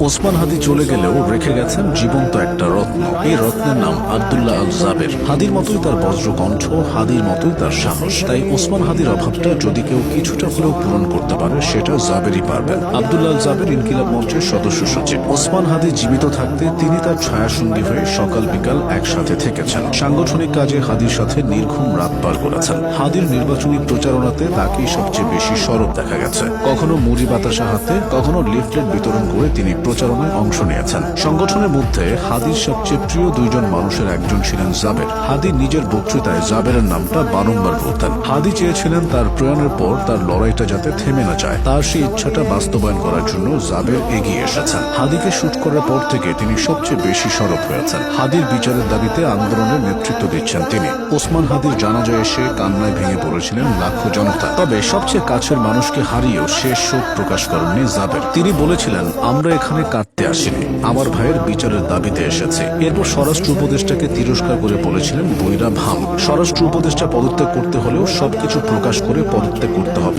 ওসমান হাদী চলে গেলেও রেখে গেছেন জীবন্ত একটা রত্ন। এই রত্নের নাম আব্দুল্লাহ আল জাবের। হাদীর মতোই তার বজ্রকণ্ঠ, হাদীর মতোই তার সাহস। তাই ওসমান হাদীর অভাবটা যদি কেউ কিছুটা হলেও পূরণ করতে পারে, সেটা জাবেরই পারবেন। আব্দুল্লাহ আল জাবের ইনকিলাব মঞ্চের সদস্য সচিব। ওসমান হাদী জীবিত থাকতে তিনি তার ছায়াসঙ্গী হয়ে সকাল বিকাল একসাথে থেকেছেন। সাংগঠনিক কাজে হাদীর সাথে নির্ঘুম রাত পার করেছেন। হাদীর নির্বাচনী প্রচারণাতে তাকেই সবচেয়ে বেশি সরব দেখা গেছে। কখনো মুড়ি বাতাসা হাতে, কখনো লিফলেট বিতরণ করে তিনি প্রচারণায় অংশ নিয়েছেন। সংগঠনের মধ্যে হাদীর সবচেয়ে প্রিয় দুইজন মানুষের একজন ছিলেন জাবের। হাদী নিজের বক্তৃতায় জাবেরের নামটা বারংবার বলতেন। হাদী চেয়েছিলেন তার প্রয়াণের পর তার লড়াইটা যাতে থেমে না যায়। তার সেই ইচ্ছাটা বাস্তবায়ন করার জন্য জাবের এগিয়ে এসেছেন। হাদীকে শুট করার পর থেকে তিনি সবচেয়ে বেশি সরব হয়েছেন। হাদীর বিচারের দাবিতে আন্দোলনের নেতৃত্ব দিচ্ছেন তিনি। ওসমান হাদীর জানাজায় এসে কান্নায় ভেঙে পড়েছিলেন লাখো জনতা। তবে সবচেয়ে কাছের মানুষকে হারিয়েও শেষ শোক প্রকাশ করেননি জাবের। তিনি বলেছিলেন, আমরা এখানে কাঁদতে আসিনি, আমার ভাইয়ের বিচারের দাবিতে এসেছে। এরপর স্বরাষ্ট্র উপদেষ্টাকে তিরস্কার করে বলেছিলেন, বৈরা ভাম। স্বরাষ্ট্র উপদেষ্টা পদত্যাগ করতে হলেও সবকিছু প্রকাশ করে পদত্যাগ করতে হবে।